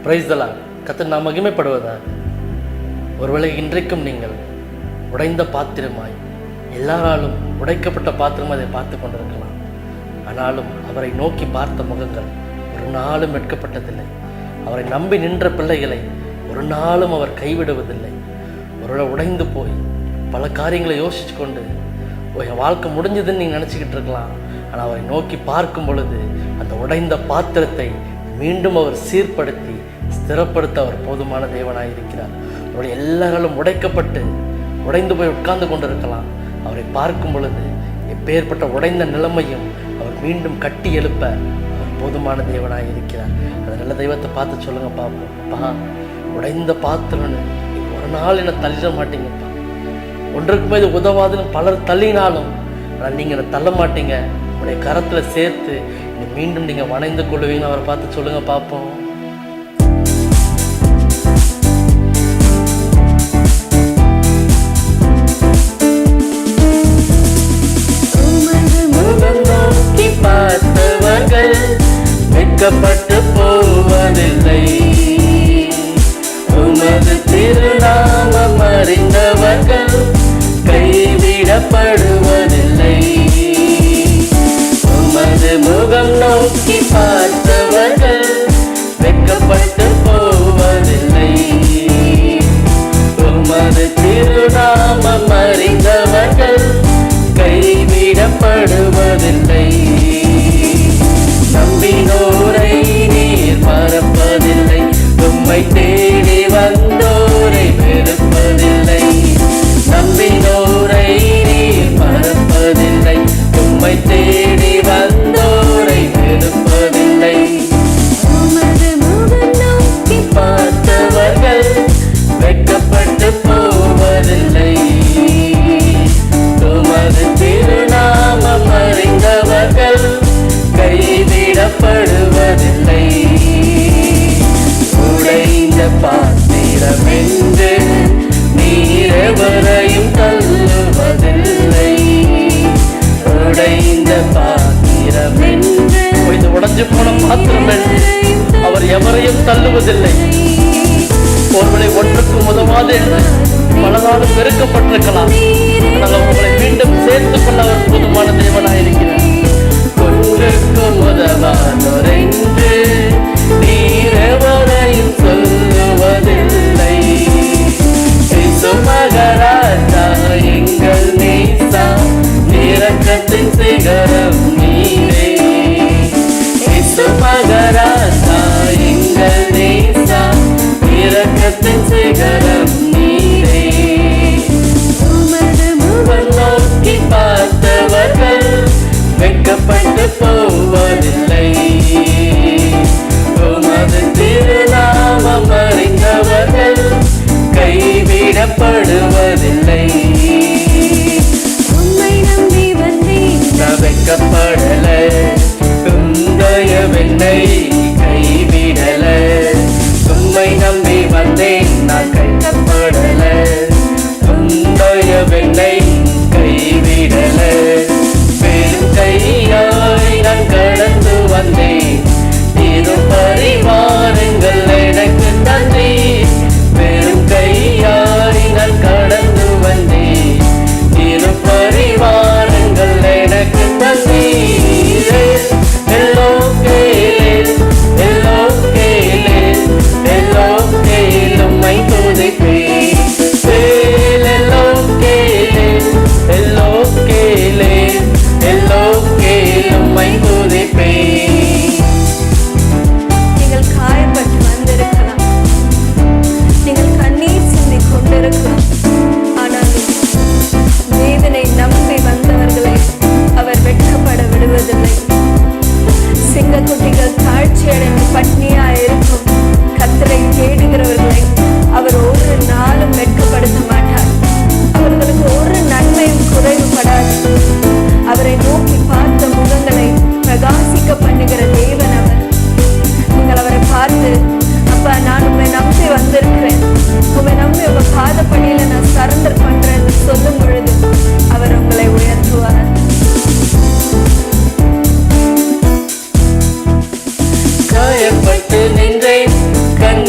Praise the Lord. கர்த்தர் நாம் மகிமைப்படுவதாக. ஒருவேளை இன்றைக்கும் நீங்கள் உடைந்த பாத்திரமாய், எல்லாராலும் உடைக்கப்பட்ட பாத்திரம் அதை பார்த்து கொண்டிருக்கலாம். ஆனாலும் அவரை நோக்கி பார்த்த முகங்கள் ஒரு நாளும் வெட்கப்பட்டதில்லை. அவரை நம்பி நின்ற பிள்ளைகளை ஒரு நாளும் அவர் கைவிடுவதில்லை. ஒருவேளை உடைந்து போய் பல காரியங்களை யோசிச்சு கொண்டு என் வாழ்க்கை முடிஞ்சதுன்னு நீங்கள் நினச்சிக்கிட்டு இருக்கலாம். ஆனால் அவரை நோக்கி பார்க்கும் பொழுது அந்த உடைந்த பாத்திரத்தை மீண்டும் அவர் சீர்படுத்தி ஸ்திரப்படுத்த அவர் போதுமான தேவனாக இருக்கிறார். அவருடைய எல்லாராலும் உடைக்கப்பட்டு உடைந்து போய் உட்கார்ந்து கொண்டு இருக்கலாம். அவரை பார்க்கும் பொழுது எப்பேற்பட்ட உடைந்த நிலைமையும் அவர் மீண்டும் கட்டி எழுப்ப அவர் போதுமான தேவனாக இருக்கிறார். அந்த நல்ல தெய்வத்தை பார்த்து சொல்லுங்க பார்ப்போம். அப்பா, உடைந்த பாத்திரம்னு ஒரு நாள் என்னை தள்ளிட மாட்டீங்கப்பா. ஒன்றுக்குமே இது உதவாதுன்னு பலர் தள்ளினாலும் ஆனால் நீங்கள் என்னை தள்ள மாட்டீங்க. உங்களுடைய கரத்தில் சேர்த்து மீண்டும் நீங்கள் வணைந்து கொள்ளுவீங்கன்னு அவரை பார்த்து சொல்லுங்க பார்ப்போம். பார்த்தவர்கள் வெட்கப்பட்டு போவதில்லை. உமது திருநாமம் அறிந்தவர்கள் கைவிடப்படுவதில்லை. உமது முகம் நோக்கி பார்த்தவர்கள் வெட்கப்பட்டு போவதில்லை. உமது திருநாமம் அறிந்தவர்கள் கைவிடப்படுவதில்லை. நம்பினோரை நீர் மறப்பதில்லை. உம்மை தேடி வந்தோரை வெறுப்பதில்லை. நம்பினோரை நீர் மறப்பதில்லை. உம்மை தேடி வந்தோரை வெறுப்பதில்லை. உமது முகம் நோக்கி பார்த்தவர்கள் வெட்கப்பட்டு போவதில்லை. உமது திருநாமம் அறிந்தவர்கள் கைவிடப்படுவதில்லை. உடைந்த பாத்திரம் என்று நீர் எவரையும் தள்ளுவதில்லை. உடைந்த பாத்திரம் என்று உடைஞ்சு போன பாத்திரம் என்று அவர் எவரையும் தள்ளுவதில்லை. ஒருவரை ஒன்றுக்கும் உதவாது என்று பலநாளும் வெறுக்கப்பட்டிருக்கலாம். ஆனால் உங்களை மீண்டும் சேர்த்துக் கொள்ள அவர் போதுமான தேவனாக இருக்கிறார். ஒன்றுக்கும் உதவானோர் என்று நீர் எவரையும் சொல்லுவதில்லை. மகராஜா எங்கள் நேசா, இரக்கத்தின் சிகரம் நீரே. மகராஜா எங்கள் நேசா, இரக்கத்தின் சிகரம் நீரே. உமது முகம் நோக்கி பார்த்தவர்கள் வெட்கப்பட்டு போவதில்லை. உமது திருநாமம் அறிந்தவர்கள் கைவிடப்படுவதில்லை. உம்மை நம்பி வந்தேன் நான் வெட்கப்படல. தயவென்னை கைவிடல. உம்மை நம்பி வந்தேன் நான் கைவிடப்படல. தயவென்னை கைவிடல. பெரும் கையாய் நான் கடந்து வந்தேன். இரு பரிவாரங்கள் எனக்கு நன்றி. பெரும் கையாய் நான் கடந்து வந்தேன். இரு பரிவாரங்கள் எனக்கு நன்றி. எல்லோ கேளேன், எல்லோ கேளேன், எல்லோ கேளும்மை துதிப்பேன். எல்லோ கேளேன், எல்லோ கேளேன், எல்லோ கேளும்மை துதிப்பேன். நீங்கள் காயப்பட்டு வந்திருக்கலாம். நீங்கள் கண்ணீர் சிந்தி கொண்டிருக்கலாம். ஆனாலும் வேதனை நம்பி வந்தவர்களை அவர் வெட்கப்பட விடுவதில்லை. சிங்கக்குட்டிகள் தாழ்ச்சியடைந்து பட்னியாய் இருக்கும் கர்த்தரை தேடுகிறவர்களை அவர் ஒரு நாளும் வெட்கப்படுத்த மாட்டார். அவர்களுக்கு ஒரு நன்மையும் குறைவுபடாது. அவரை நோக்கி பார்த்த முகங்களை பிரகாசிக்க பண்ணுகிற தேவன் அவர். நீங்கள் அவரை பார்த்து, அப்பா நான் உண்மை நம்பி வந்திருக்கிறேன், உண்மை நம்பி உங்க பாதப்படியில நான் சரண்டர் பண்றேன்னு சொல்லும் பொழுது அவர் உங்களை உயர்த்துவார். காயப்பட்டு நின்றேன், கண்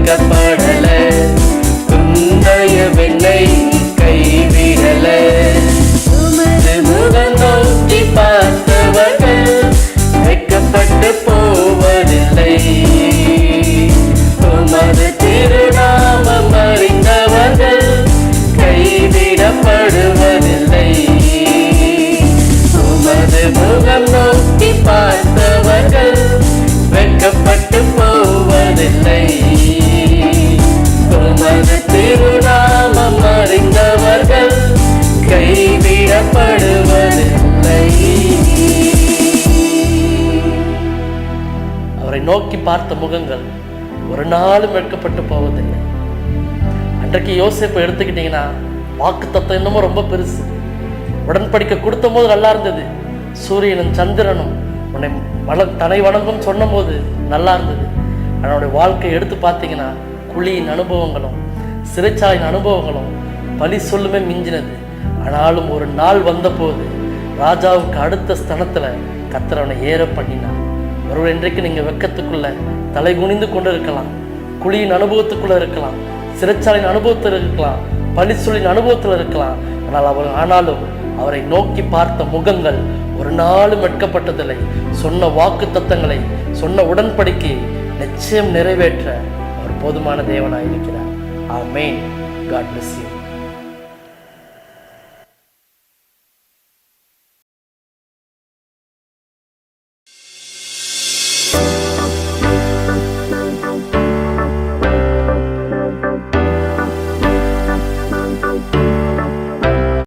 வெட்கப்படல, உன்னைய வெண்ணை கைவிடல. உமது முகம் நோக்கி பார்த்தவர்கள் வெட்கப்பட்டு போவதில்லை. உமது திருநாமம் அறிந்தவர்கள் கைவிடப்படுவதில்லை. உமது முகம் நோக்கி பார்த்தவர்கள் வெட்கப்பட்டு போவதில்லை. உமது திருநாமம் அறிந்தவர்கள் கைவிடப்படுவதில்லை. அவரை நோக்கி பார்த்த முகங்கள் ஒரு நாளும் வெட்கப்பட்டு போவதில்லை. அன்றைக்கு யோசேப்பை எடுத்துக்கிட்டீங்கன்னா வாக்குத்தத்தம் இன்னமும் ரொம்ப பெருசு. உடன்படிக்கை கொடுத்த போது நல்லா இருந்தது. சூரியனும் சந்திரனும் உன்னை தலை வணங்கும் சொன்ன போது நல்லா இருந்தது. அவனுடைய வாழ்க்கையை எடுத்து பார்த்தீங்கன்னா குழியின் அனுபவங்களும் சிறைச்சாலையின் அனுபவங்களும் பழி சொல்லுமே மிஞ்சினது. ஆனாலும் ஒரு நாள் வந்தபோது ராஜாவுக்கு அடுத்த ஸ்தனத்துல கர்த்தர் அவனை ஏற பண்ணினான். ஒருவர் இன்றைக்கு நீங்க வெக்கத்துக்குள்ள தலை குனிந்து கொண்டு இருக்கலாம், குழியின் அனுபவத்துக்குள்ள இருக்கலாம், சிறைச்சாலையின் அனுபவத்தில் இருக்கலாம், பழி சொல்லின் அனுபவத்தில் இருக்கலாம். ஆனாலும் அவரை நோக்கி பார்த்த முகங்கள் ஒரு நாளும் வெட்கப்பட்டதில்லை. சொன்ன வாக்கு தத்தங்களை, சொன்ன உடன்படிக்கையை நிச்சயம் நிறைவேற்ற அவர் போதுமான தேவனாய் இருக்கிறார். ஆமென். God bless you.